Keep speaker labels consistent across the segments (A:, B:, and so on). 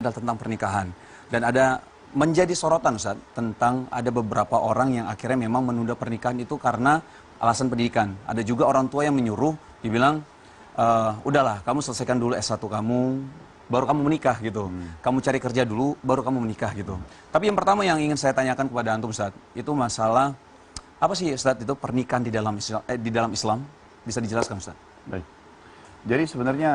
A: adalah tentang pernikahan. Dan ada menjadi sorotan Ustaz tentang ada beberapa orang yang akhirnya memang menunda pernikahan itu karena alasan pendidikan. Ada juga orang tua yang menyuruh, dibilang, udahlah kamu selesaikan dulu S1 kamu, baru kamu menikah gitu. Kamu cari kerja dulu, baru kamu menikah gitu. Tapi yang pertama yang ingin saya tanyakan kepada antum Ustaz, itu masalah, apa sih Ustaz itu pernikahan di dalam Islam? Bisa dijelaskan Ustaz?
B: Baik. Jadi sebenarnya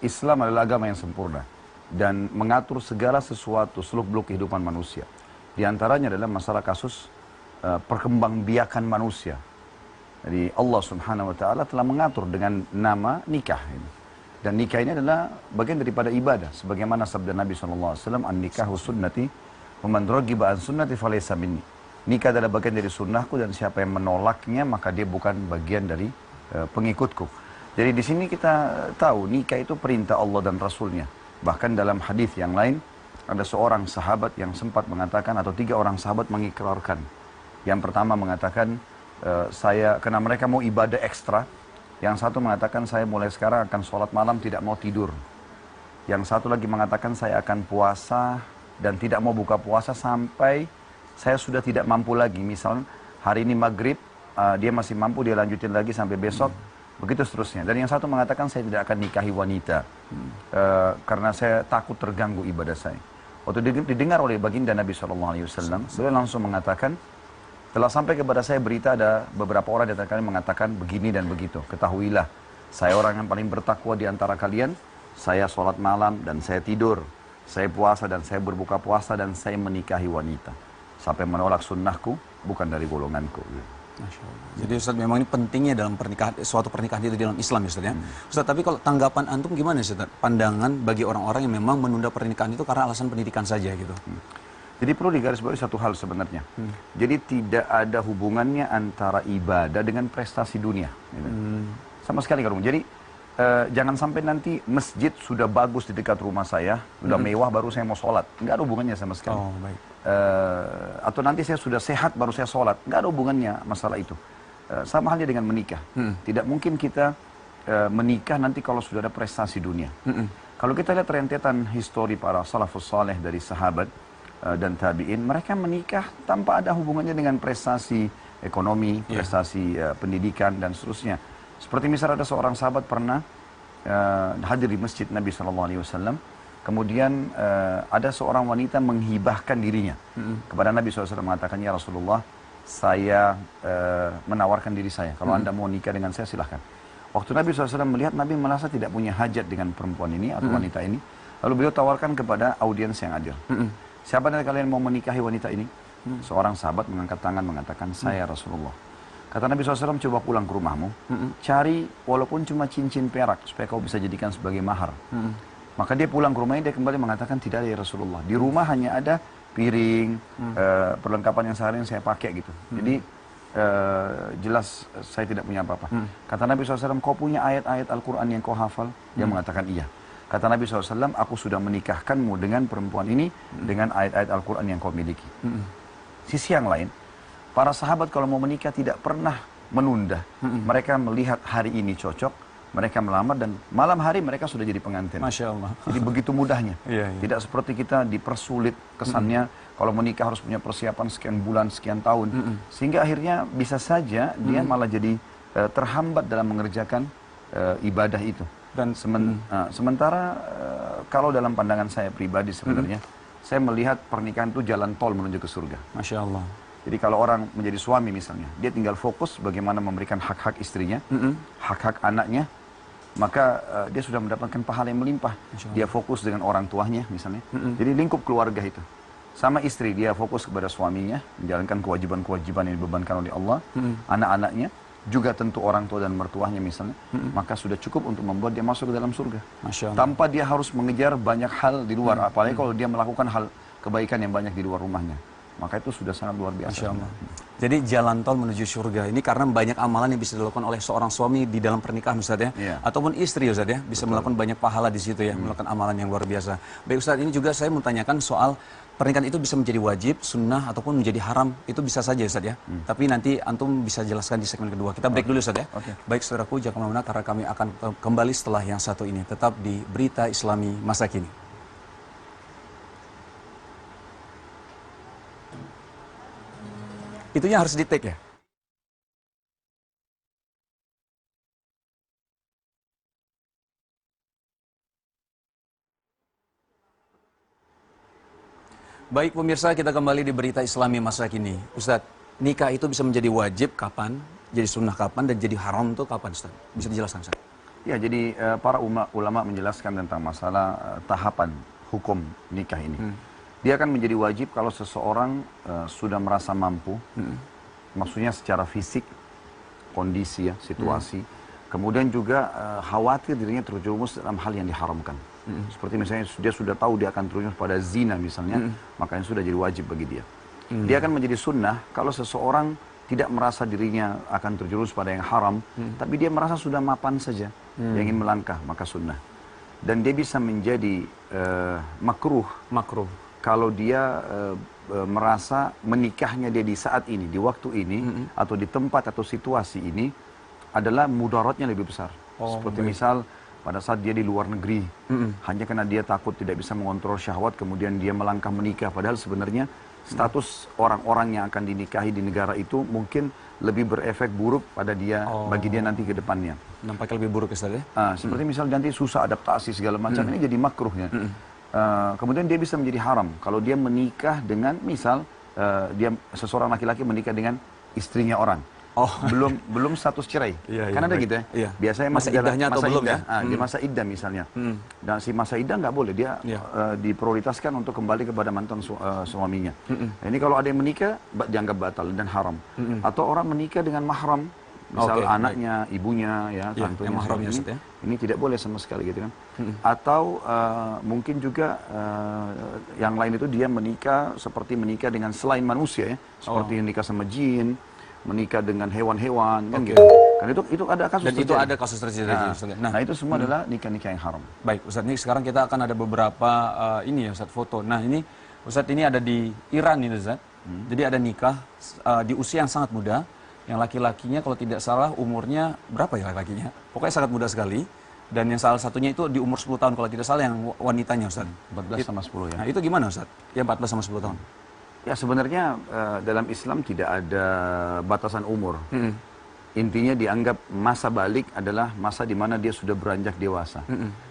B: Islam adalah agama yang sempurna dan mengatur segala sesuatu seluk-beluk kehidupan manusia. Di antaranya adalah masalah kasus perkembangbiakan manusia. Jadi Allah Subhanahu wa taala telah mengatur dengan nama nikah ini. Dan nikah ini adalah bagian daripada ibadah sebagaimana sabda Nabi sallallahu alaihi wasallam, "An-nikahu sunnati, wa man raghiba an sunnati falaysa minni." Nikah adalah bagian dari sunnahku dan siapa yang menolaknya maka dia bukan bagian dari pengikutku. Jadi di sini kita tahu nikah itu perintah Allah dan Rasulnya. Bahkan dalam hadis yang lain ada seorang sahabat yang sempat mengatakan atau 3 orang sahabat mengikrarkan. Yang pertama mengatakan karena mereka mau ibadah ekstra. Yang satu mengatakan saya mulai sekarang akan sholat malam tidak mau tidur. Yang satu lagi mengatakan saya akan puasa dan tidak mau buka puasa sampai saya sudah tidak mampu lagi. Misal hari ini maghrib dia masih mampu, dia lanjutin lagi sampai besok. Begitu seterusnya. Dan yang satu mengatakan saya tidak akan nikahi wanita karena saya takut terganggu ibadah saya. Waktu didengar oleh baginda Nabi SAW, beliau langsung mengatakan, telah sampai kepada saya berita ada beberapa orang di antara kalian mengatakan begini dan begitu. Ketahuilah, saya orang yang paling bertakwa di antara kalian, saya sholat malam dan saya tidur, saya puasa dan saya berbuka puasa dan saya menikahi wanita. Sampai menolak sunnahku, bukan dari golonganku.
A: Masya Allah. Jadi Ustaz memang ini pentingnya dalam pernikahan, suatu pernikahan itu dalam Islam Ustaz ya. Ustaz, tapi kalau tanggapan antum gimana Ustaz? Pandangan bagi orang-orang yang memang menunda pernikahan itu karena alasan pendidikan saja gitu.
B: Jadi perlu digarisbawahi satu hal sebenarnya. Jadi tidak ada hubungannya antara ibadah dengan prestasi dunia. Gitu. Sama sekali kalau jadi jangan sampai nanti masjid sudah bagus di dekat rumah saya, sudah mewah baru saya mau sholat. Nggak ada hubungannya sama sekali.
A: Oh, baik.
B: Atau nanti saya sudah sehat baru saya sholat. Nggak ada hubungannya masalah itu. Sama halnya dengan menikah. Tidak mungkin kita menikah nanti kalau sudah ada prestasi dunia. Kalau kita lihat rentetan histori para salafus saleh dari sahabat dan tabi'in, mereka menikah tanpa ada hubungannya dengan prestasi ekonomi, prestasi pendidikan dan seterusnya. Seperti misalnya ada seorang sahabat pernah hadir di masjid Nabi SAW. Kemudian ada seorang wanita menghibahkan dirinya kepada Nabi SAW, mengatakan, ya Rasulullah, saya menawarkan diri saya. Kalau anda mau nikah dengan saya silahkan. Waktu Nabi SAW melihat, Nabi merasa tidak punya hajat dengan perempuan ini atau wanita ini. Lalu beliau tawarkan kepada audiens yang hadir. Siapa dari kalian mau menikahi wanita ini? Seorang sahabat mengangkat tangan mengatakan, saya Rasulullah. Kata Nabi SAW, coba pulang ke rumahmu, cari walaupun cuma cincin perak supaya kau bisa jadikan sebagai mahar. Maka dia pulang ke rumahnya, dia kembali mengatakan, tidak ada ya Rasulullah. Di rumah hanya ada piring, perlengkapan yang sehari saya pakai gitu. Jadi jelas saya tidak punya apa-apa. Kata Nabi SAW, kau punya ayat-ayat Al-Quran yang kau hafal? Dia mengatakan iya. Kata Nabi SAW, aku sudah menikahkanmu dengan perempuan ini dengan ayat-ayat Al-Quran yang kau miliki. Sisi yang lain, para sahabat kalau mau menikah tidak pernah menunda. Mereka melihat hari ini cocok, mereka melamar dan malam hari mereka sudah jadi pengantin.
A: Masya Allah.
B: Jadi begitu mudahnya.
A: Iya.
B: Tidak seperti kita dipersulit kesannya kalau menikah harus punya persiapan sekian bulan, sekian tahun. Sehingga akhirnya bisa saja dia malah jadi terhambat dalam mengerjakan ibadah itu. Dan sementara kalau dalam pandangan saya pribadi sebenarnya, saya melihat pernikahan itu jalan tol menuju ke surga.
A: Masya Allah.
B: Jadi kalau orang menjadi suami misalnya, dia tinggal fokus bagaimana memberikan hak-hak istrinya, hak-hak anaknya, maka dia sudah mendapatkan pahala yang melimpah. Dia fokus dengan orang tuanya misalnya. Jadi lingkup keluarga itu. Sama istri, dia fokus kepada suaminya, menjalankan kewajiban-kewajiban yang dibebankan oleh Allah. Anak-anaknya, juga tentu orang tua dan mertuanya misalnya. Maka sudah cukup untuk membuat dia masuk ke dalam surga. Tanpa dia harus mengejar banyak hal di luar. Apalagi kalau dia melakukan hal kebaikan yang banyak di luar rumahnya. Maka itu sudah sangat luar biasa.
A: Masya Allah. Jadi jalan tol menuju surga ini karena banyak amalan yang bisa dilakukan oleh seorang suami di dalam pernikahan Ustaz ya. Ataupun istri Ustaz ya. Bisa melakukan banyak pahala di situ ya. Melakukan amalan yang luar biasa. Baik Ustaz, ini juga saya mau tanyakan soal pernikahan itu bisa menjadi wajib, sunnah, ataupun menjadi haram. Itu bisa saja Ustaz ya. Tapi nanti antum bisa jelaskan di segmen kedua. Kita break dulu Ustaz ya. Baik saudaraku, jangan kemana-mana karena kami akan kembali setelah yang satu ini. Tetap di Berita Islami Masa Kini. Itunya harus di-take ya? Baik pemirsa, kita kembali di Berita Islami masa kini. Ustadz, nikah itu bisa menjadi wajib kapan, jadi sunnah kapan, dan jadi haram itu kapan, Ustadz? Bisa dijelaskan, Ustadz?
B: Ya, jadi para ulama menjelaskan tentang masalah tahapan hukum nikah ini. Dia akan menjadi wajib kalau seseorang sudah merasa mampu, maksudnya secara fisik, kondisi ya, situasi. Kemudian juga khawatir dirinya terjerumus dalam hal yang diharamkan. Seperti misalnya dia sudah tahu dia akan terjerumus pada zina misalnya, makanya sudah jadi wajib bagi dia. Dia akan menjadi sunnah kalau seseorang tidak merasa dirinya akan terjerumus pada yang haram, tapi dia merasa sudah mapan saja, dia ingin melangkah, maka sunnah. Dan dia bisa menjadi makruh kalau dia merasa menikahnya dia di saat ini, di waktu ini, atau di tempat atau situasi ini adalah mudaratnya lebih besar. Seperti misal pada saat dia di luar negeri, hanya karena dia takut tidak bisa mengontrol syahwat, kemudian dia melangkah menikah, padahal sebenarnya status orang-orang yang akan dinikahi di negara itu mungkin lebih berefek buruk pada dia, bagi dia nanti ke depannya.
A: Nampaknya lebih buruk, Ustaz ya?
B: Seperti misal nanti susah adaptasi segala macam, ini jadi makruhnya. Kemudian dia bisa menjadi haram kalau dia menikah dengan, misal dia seseorang laki-laki menikah dengan istrinya orang. Belum status cerai. Kan ada gitu ya. Biasanya
A: masa iddahnya atau belum ya?
B: Di masa iddah misalnya. Dan si masa iddah nggak boleh, dia diprioritaskan untuk kembali kepada mantan suaminya. Nah, ini kalau ada yang menikah dianggap batal dan haram. Atau orang menikah dengan mahram, misal anaknya, ibunya, ya, tantunya,
A: mahramnya,
B: ini tidak boleh sama sekali gitu kan. Atau mungkin juga yang lain itu dia menikah seperti menikah dengan selain manusia ya, seperti nikah sama jin, menikah dengan hewan-hewan, kan gitu. Kan itu ada kasus
A: dan
B: terjadi.
A: itu ada kasus terjadi.
B: Nah, itu semua adalah nikah-nikah yang haram.
A: Baik, Ustadz, ini sekarang kita akan ada beberapa ini ya, Ustadz, foto. Nah, ini Ustadz, ini ada di Iran ini, Ustadz. Jadi ada nikah di usia yang sangat muda, yang laki-lakinya kalau tidak salah umurnya berapa ya laki-lakinya? Pokoknya sangat muda sekali. Dan yang salah satunya itu di umur 10 tahun kalau tidak salah, yang wanitanya, Ustadz.
B: 14 sama 10 ya.
A: Nah, itu gimana, Ustadz? Yang 14 sama 10 tahun.
B: Ya, sebenarnya dalam Islam tidak ada batasan umur. Intinya dianggap masa balik adalah masa di mana dia sudah beranjak dewasa.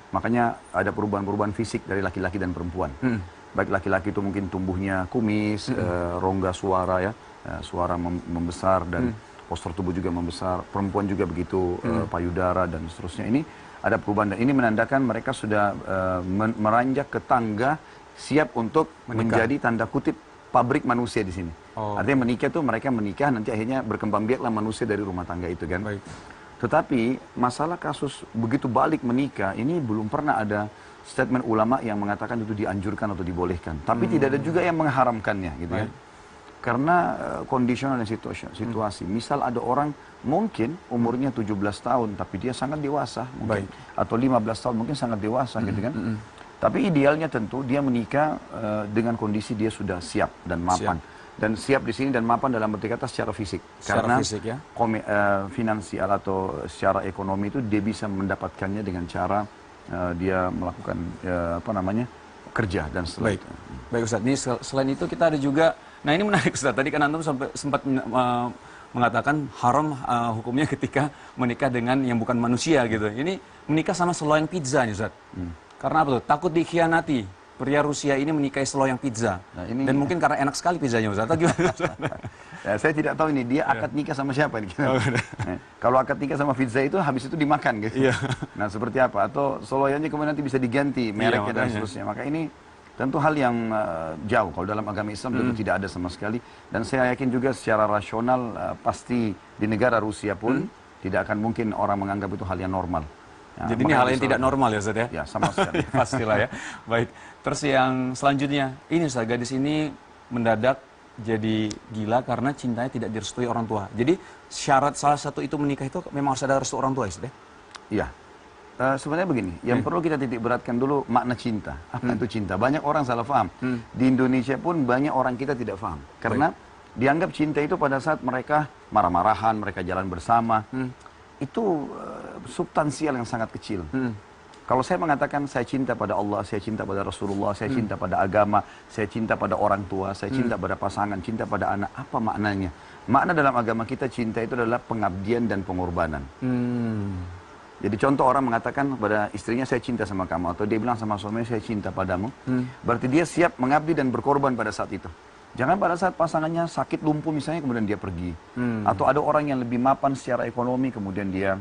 B: Makanya ada perubahan-perubahan fisik dari laki-laki dan perempuan. Baik laki-laki itu mungkin tumbuhnya kumis, rongga suara ya, suara membesar dan postur tubuh juga membesar. Perempuan juga begitu, payudara dan seterusnya. Ini ada perubahan dan ini menandakan mereka sudah meranjak ke tangga siap untuk menjadi tanda kutip pabrik manusia di sini. Artinya menikah tuh mereka menikah nanti akhirnya berkembang biaklah manusia dari rumah tangga itu kan. Tetapi masalah kasus begitu balik menikah ini belum pernah ada statement ulama yang mengatakan itu dianjurkan atau dibolehkan. Tapi tidak ada juga yang mengharamkannya gitu kan. Karena kondisional dan situasi. Misal ada orang mungkin umurnya 17 tahun tapi dia sangat dewasa mungkin. Atau 15 tahun mungkin sangat dewasa gitu kan. Tapi idealnya tentu dia menikah dengan kondisi dia sudah siap dan mapan. Dan siap di sini dan mapan dalam arti kata secara fisik. Karena
A: fisik, ya?
B: finansial atau secara ekonomi itu dia bisa mendapatkannya dengan cara dia melakukan kerja dan setelah itu.
A: Baik Ustadz, ini selain itu kita ada juga, nah ini menarik Ustadz, tadi kan Antum sempat mengatakan haram hukumnya ketika menikah dengan yang bukan manusia gitu. Ini menikah sama seloyang pizza nih Ustadz. Karena apa tuh? Takut dikhianati. Pria Rusia ini menikahi seloyang pizza. Nah, ini dan mungkin karena enak sekali pizzanya, Ustaz. Atau gimana?
B: Ya, saya tidak tahu ini dia akad nikah sama siapa ini. Kalau akad nikah sama pizza itu habis itu dimakan gitu. Nah, seperti apa? Atau seloyangnya kemudian nanti bisa diganti mereknya dan seterusnya. Maka ini tentu hal yang jauh. Kalau dalam agama Islam tentu tidak ada sama sekali. Dan saya yakin juga secara rasional pasti di negara Rusia pun tidak akan mungkin orang menganggap itu hal yang normal. Ya,
A: jadi ini hal yang tidak normal ya Ustaz ya?
B: Ya, sama sekali.
A: Pastilah ya. Baik, terus yang selanjutnya, ini Ustaz, gadis ini mendadak jadi gila karena cintanya tidak direstui orang tua. Jadi syarat salah satu itu menikah itu memang harus ada restu orang tua Ustaz ya?
B: Iya. Sebenarnya begini, yang perlu kita titik beratkan dulu makna cinta. Apa itu cinta? Banyak orang salah paham. Di Indonesia pun banyak orang kita tidak paham. Karena dianggap cinta itu pada saat mereka marah-marahan, mereka jalan bersama. Itu substansial yang sangat kecil. Kalau saya mengatakan saya cinta pada Allah, saya cinta pada Rasulullah, saya cinta pada agama, saya cinta pada orang tua, saya cinta pada pasangan, cinta pada anak, apa maknanya? Makna dalam agama kita cinta itu adalah pengabdian dan pengorbanan. Jadi contoh orang mengatakan pada istrinya saya cinta sama kamu, atau dia bilang sama suaminya saya cinta padamu, berarti dia siap mengabdi dan berkorban pada saat itu. Jangan pada saat pasangannya sakit lumpuh misalnya kemudian dia pergi. Atau ada orang yang lebih mapan secara ekonomi kemudian dia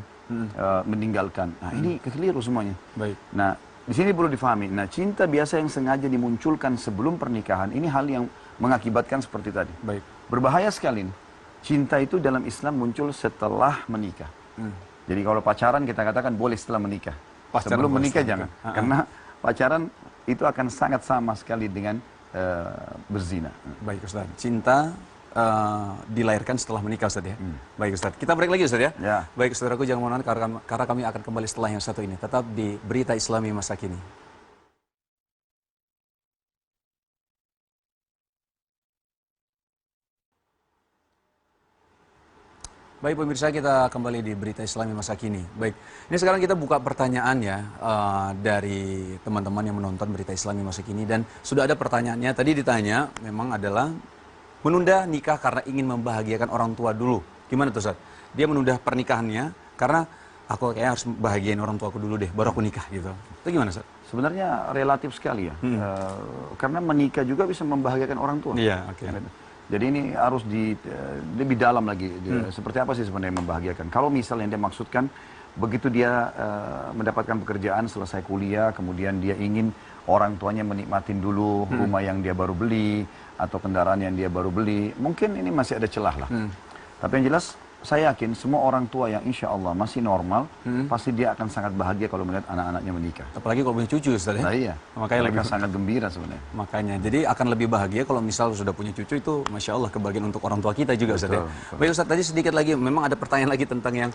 B: meninggalkan. Nah ini keliru semuanya.
A: Baik.
B: Nah di sini perlu difahami. Nah cinta biasa yang sengaja dimunculkan sebelum pernikahan ini hal yang mengakibatkan seperti tadi.
A: Baik.
B: Berbahaya sekali nih. Cinta itu dalam Islam muncul setelah menikah. Jadi kalau pacaran kita katakan boleh setelah menikah.
A: Pacaran
B: Sebelum
A: boleh
B: menikah
A: setelah
B: jangan.
A: menikah.
B: Karena pacaran itu akan sangat sama sekali dengan berzina.
A: Baik Ustaz, cinta dilahirkan setelah menikah Ustaz ya. Baik Ustaz, kita break lagi Ustaz ya.
B: Ya.
A: Baik saudaraku jangan kemana-mana karena kami akan kembali setelah yang satu ini. Tetap di Berita Islami Masa Kini. Baik pemirsa, kita kembali di Berita Islami Masa Kini. Baik, ini sekarang kita buka pertanyaan ya dari teman-teman yang menonton Berita Islami Masa Kini. Dan sudah ada pertanyaannya, tadi ditanya memang adalah menunda nikah karena ingin membahagiakan orang tua dulu. Gimana tuh Ustaz? Dia menunda pernikahannya karena aku kayak harus bahagiain orang tuaku dulu deh, baru aku nikah gitu. Itu gimana Ustaz?
B: Sebenarnya relatif sekali ya. Karena menikah juga bisa membahagiakan orang tua.
A: Iya, oke.
B: Jadi ini harus lebih dalam lagi. Seperti apa sih sebenarnya membahagiakan? Kalau misalnya yang dia maksudkan, begitu dia mendapatkan pekerjaan selesai kuliah, kemudian dia ingin orang tuanya menikmatin dulu rumah yang dia baru beli, atau kendaraan yang dia baru beli, mungkin ini masih ada celah lah. Tapi yang jelas, saya yakin semua orang tua yang insya Allah masih normal, pasti dia akan sangat bahagia kalau melihat anak-anaknya menikah.
A: Apalagi kalau punya cucu Ustaz ya.
B: Nah iya,
A: Makanya
B: mereka sangat gembira sebenarnya.
A: Makanya, jadi akan lebih bahagia kalau misal sudah punya cucu itu, Masya Allah, kebahagiaan untuk orang tua kita juga Ustaz ya.
B: Betul.
A: Baik Ustaz, tadi sedikit lagi, memang ada pertanyaan lagi tentang yang,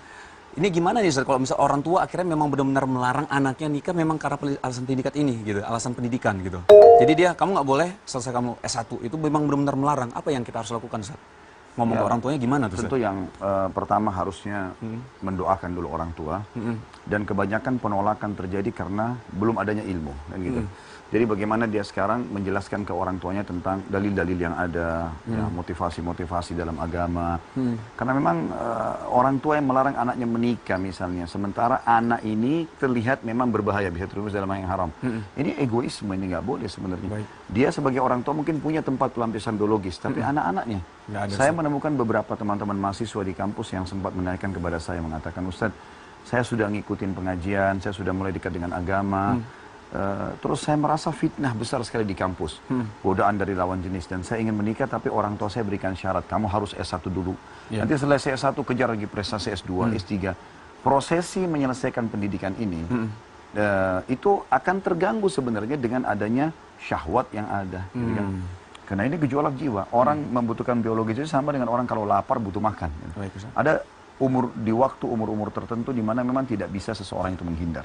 A: ini gimana nih Ustaz, kalau misal orang tua akhirnya memang benar-benar melarang anaknya nikah memang karena alasan pendidikan ini, gitu, alasan pendidikan gitu. Jadi dia, kamu nggak boleh selesai kamu S1, itu memang benar-benar melarang, apa yang kita harus lakukan Ustaz? Ngomong ke orang tuanya gimana tuh Ustaz?
B: Tentu yang pertama harusnya mendoakan dulu orang tua, dan kebanyakan penolakan terjadi karena belum adanya ilmu, kan gitu. Jadi bagaimana dia sekarang menjelaskan ke orang tuanya tentang dalil-dalil yang ada, ya, motivasi-motivasi dalam agama. Karena memang orang tua yang melarang anaknya menikah misalnya, sementara anak ini terlihat memang berbahaya, bisa terus dalam hal yang haram. Ini egoisme, ini nggak boleh sebenarnya.
A: Baik.
B: Dia sebagai orang tua mungkin punya tempat pelampiasan biologis, tapi anak-anaknya. Saya menemukan beberapa teman-teman mahasiswa di kampus yang sempat menanyakan kepada saya, mengatakan, Ustadz, saya sudah ngikutin pengajian, saya sudah mulai dekat dengan agama, terus saya merasa fitnah besar sekali di kampus, godaan dari lawan jenis, dan saya ingin menikah tapi orang tua saya berikan syarat, kamu harus S1 dulu, nanti setelah S1 kejar lagi prestasi S2, S3. Prosesi menyelesaikan pendidikan ini itu akan terganggu sebenarnya dengan adanya syahwat yang ada, gitu kan? Karena ini gejolak jiwa. Orang membutuhkan biologis itu sama dengan orang kalau lapar butuh makan.
A: Baik, Ustaz.
B: Ada di waktu umur-umur tertentu di mana memang tidak bisa seseorang itu menghindar.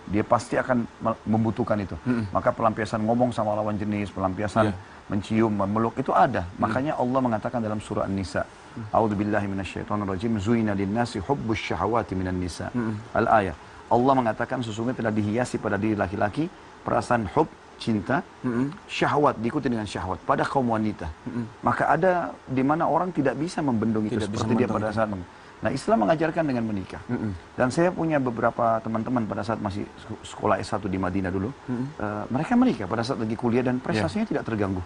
B: Dia pasti akan membutuhkan itu. Maka pelampiasan ngomong sama lawan jenis, pelampiasan mencium, memeluk itu ada. Makanya Allah mengatakan dalam surah An-Nisa, A'udzubillahi minasyaitonirrajim, zuina linnasi hubbus syahawati minan nisa. Al-ayah. Allah mengatakan sesungguhnya telah dihiasi pada diri laki-laki perasaan hub, cinta, syahwat, diikuti dengan syahwat pada kaum wanita. Maka ada di mana orang tidak bisa membendung itu seperti dia pada saat Nah, Islam mengajarkan dengan menikah. Dan saya punya beberapa teman-teman pada saat masih sekolah S1 di Madinah dulu, mereka menikah pada saat lagi kuliah dan prestasinya tidak terganggu.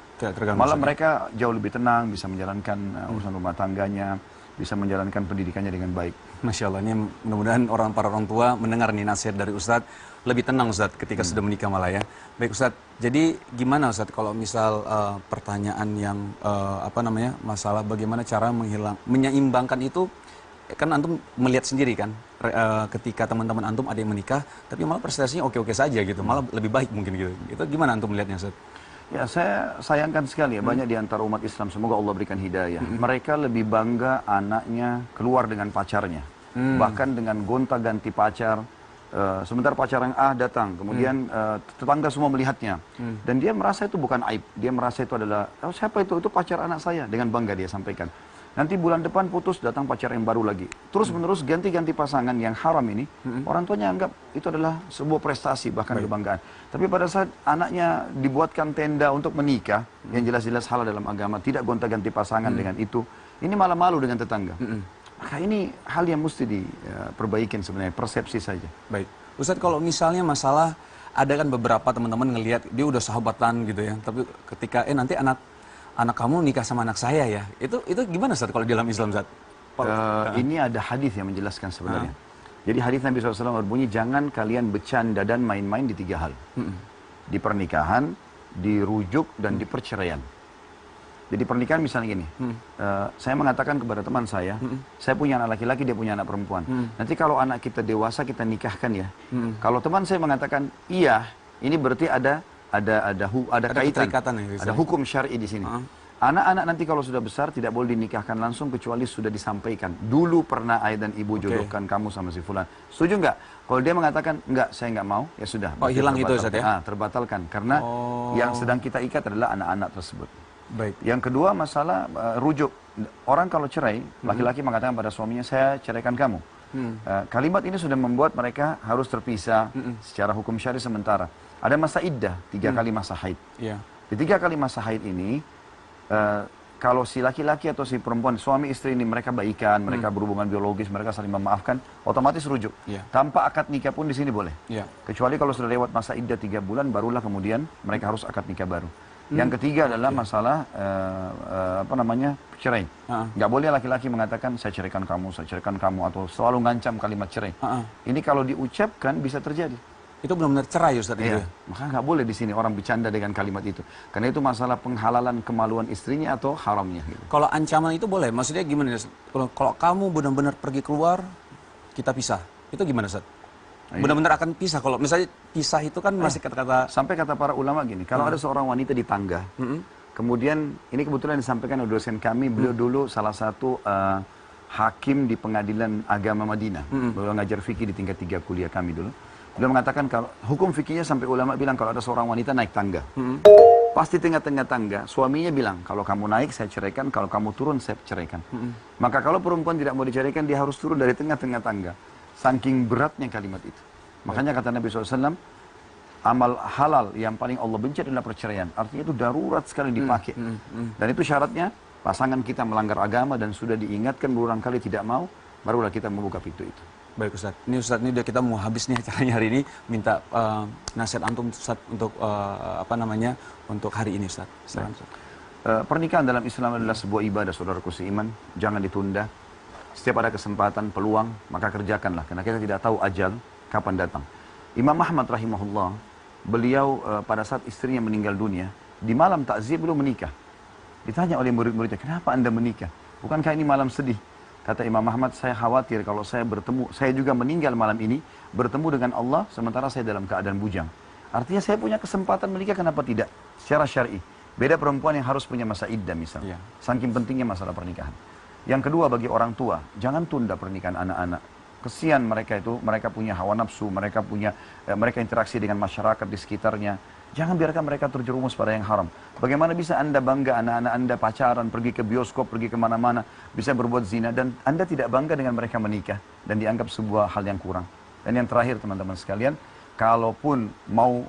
B: Malah mereka jauh lebih tenang, bisa menjalankan urusan rumah tangganya, bisa menjalankan pendidikannya dengan baik.
A: Masya Allah, ini mudah-mudahan para orang tua mendengar nih nasihat dari Ustadz, lebih tenang Ustadz ketika sudah menikah malah ya. Baik Ustadz, jadi gimana Ustadz kalau misal pertanyaan yang masalah bagaimana cara menyeimbangkan itu, kan antum melihat sendiri kan, ketika teman-teman antum ada yang menikah, tapi malah prestasinya oke-oke saja gitu, malah lebih baik mungkin gitu. Itu gimana antum melihatnya Ustadz?
B: Ya, saya sayangkan sekali ya, banyak di antara umat Islam, semoga Allah berikan hidayah. Mereka lebih bangga anaknya keluar dengan pacarnya. Bahkan dengan gonta-ganti pacar. Sebentar pacar yang A datang, kemudian tetangga semua melihatnya. Dan dia merasa itu bukan aib. Dia merasa itu adalah, oh siapa itu? Itu pacar anak saya. Dengan bangga dia sampaikan. Nanti bulan depan putus, datang pacar yang baru lagi. Terus menerus ganti-ganti pasangan yang haram ini, orang tuanya anggap itu adalah sebuah prestasi, bahkan kebanggaan. Tapi pada saat anaknya dibuatkan tenda untuk menikah, yang jelas-jelas halal dalam agama, tidak gonta-ganti pasangan dengan itu, ini malah malu dengan tetangga. Maka ini hal yang mesti diperbaikin sebenarnya, persepsi saja.
A: Baik. Ustadz, kalau misalnya masalah, ada kan beberapa teman-teman ngelihat dia udah sahabatan gitu ya, tapi ketika nanti anak kamu nikah sama anak saya ya, itu gimana Ustadz kalau di dalam Islam, Ustadz?
B: Ini ada hadis yang menjelaskan sebenarnya. Jadi hadis Nabi SAW berbunyi, jangan kalian bercanda dan main-main di 3 hal. Di pernikahan, di rujuk, dan di perceraian. Jadi pernikahan misalnya gini, saya mengatakan kepada teman saya punya anak laki-laki, dia punya anak perempuan. Nanti kalau anak kita dewasa, kita nikahkan ya. Kalau teman saya mengatakan, iya, ini berarti ada kaitan, ada hukum syar'i di sini. Anak-anak nanti kalau sudah besar tidak boleh dinikahkan langsung kecuali sudah disampaikan. Dulu pernah ayah dan ibu jodohkan kamu sama si fulan. Setuju nggak? Kalau dia mengatakan enggak, saya nggak mau, ya sudah.
A: Oh, hilang itu Ustaz ya?
B: Terbatalkan karena yang sedang kita ikat adalah anak-anak tersebut.
A: Baik.
B: Yang kedua masalah rujuk. Orang kalau cerai, laki-laki mengatakan pada suaminya, saya ceraikan kamu. Kalimat ini sudah membuat mereka harus terpisah secara hukum syari sementara. Ada masa iddah, 3 kali masa haid. Di 3 kali masa haid ini, kalau si laki-laki atau si perempuan, suami istri ini mereka baikan, mereka berhubungan biologis, mereka saling memaafkan, otomatis rujuk. Tanpa akad nikah pun di sini boleh. Kecuali kalau sudah lewat masa iddah 3 bulan, barulah kemudian mereka harus akad nikah baru. Yang ketiga adalah masalah cerai. Nggak boleh laki-laki mengatakan saya ceraikan kamu, atau selalu ngancam kalimat cerai. Ini kalau diucapkan bisa terjadi.
A: Itu benar-benar cerai Ustaz itu ya?
B: Maka nggak boleh di sini orang bercanda dengan kalimat itu. Karena itu masalah penghalalan kemaluan istrinya atau haramnya. Gitu.
A: Kalau ancaman itu boleh? Maksudnya gimana? Kalau kamu benar-benar pergi keluar, kita pisah. Itu gimana Ustaz? Benar-benar akan pisah. Kalau misalnya pisah itu kan masih kata-kata...
B: Sampai kata para ulama gini, kalau ada seorang wanita di tangga, kemudian ini kebetulan disampaikan oleh dosen kami, beliau dulu salah satu hakim di pengadilan agama Madinah. Beliau ngajar fikih di tingkat 3 kuliah kami dulu. Beliau mengatakan kalau hukum fikihnya sampai ulama bilang kalau ada seorang wanita naik tangga, pasti tengah-tengah tangga, suaminya bilang kalau kamu naik saya ceraikan, kalau kamu turun saya ceraikan. Maka kalau perempuan tidak mau diceraikan, dia harus turun dari tengah-tengah tangga. Saking beratnya kalimat itu. Makanya kata Nabi SAW, amal halal yang paling Allah benci adalah perceraian. Artinya itu darurat sekali dipakai. Dan itu syaratnya pasangan kita melanggar agama dan sudah diingatkan berulang kali tidak mau, barulah kita membuka pintu itu.
A: Baik Ustaz, ini udah kita mau habis nih acaranya hari ini. Minta nasihat antum Ustaz untuk untuk hari ini Ustaz.
B: Pernikahan dalam Islam adalah sebuah ibadah, saudaraku seiman. Jangan ditunda. Setiap ada kesempatan, peluang, maka kerjakanlah. Karena kita tidak tahu ajal kapan datang. Imam Ahmad rahimahullah, beliau pada saat istrinya meninggal dunia, di malam takziah beliau menikah. Ditanya oleh murid-muridnya, kenapa anda menikah? Bukankah ini malam sedih? Kata Imam Ahmad, saya khawatir kalau saya juga meninggal malam ini, bertemu dengan Allah, sementara saya dalam keadaan bujang. Artinya saya punya kesempatan menikah, kenapa tidak? Secara syar'i. Beda perempuan yang harus punya masa iddah misalnya. Saking pentingnya masalah pernikahan. Yang kedua bagi orang tua, jangan tunda pernikahan anak-anak. Kesian mereka itu, mereka punya hawa nafsu, mereka interaksi dengan masyarakat di sekitarnya. Jangan biarkan mereka terjerumus pada yang haram. Bagaimana bisa anda bangga anak-anak anda pacaran, pergi ke bioskop, pergi kemana-mana, bisa berbuat zina, dan anda tidak bangga dengan mereka menikah, dan dianggap sebuah hal yang kurang. Dan yang terakhir teman-teman sekalian, kalaupun mau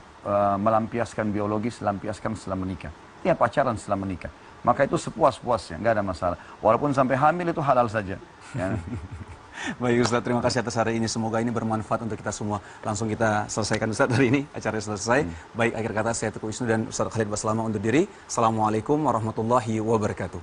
B: melampiaskan biologis, lampiaskan setelah menikah. Ya pacaran setelah menikah. Maka itu sepuas-puasnya, nggak ada masalah. Walaupun sampai hamil itu halal saja. Ya.
A: Baik Ustaz, terima kasih atas hari ini. Semoga ini bermanfaat untuk kita semua. Langsung kita selesaikan Ustaz hari ini. Acaranya selesai. Baik, akhir kata saya Teguh Wisnu dan Ustaz Khalid Baslama undur diri. Assalamualaikum warahmatullahi wabarakatuh.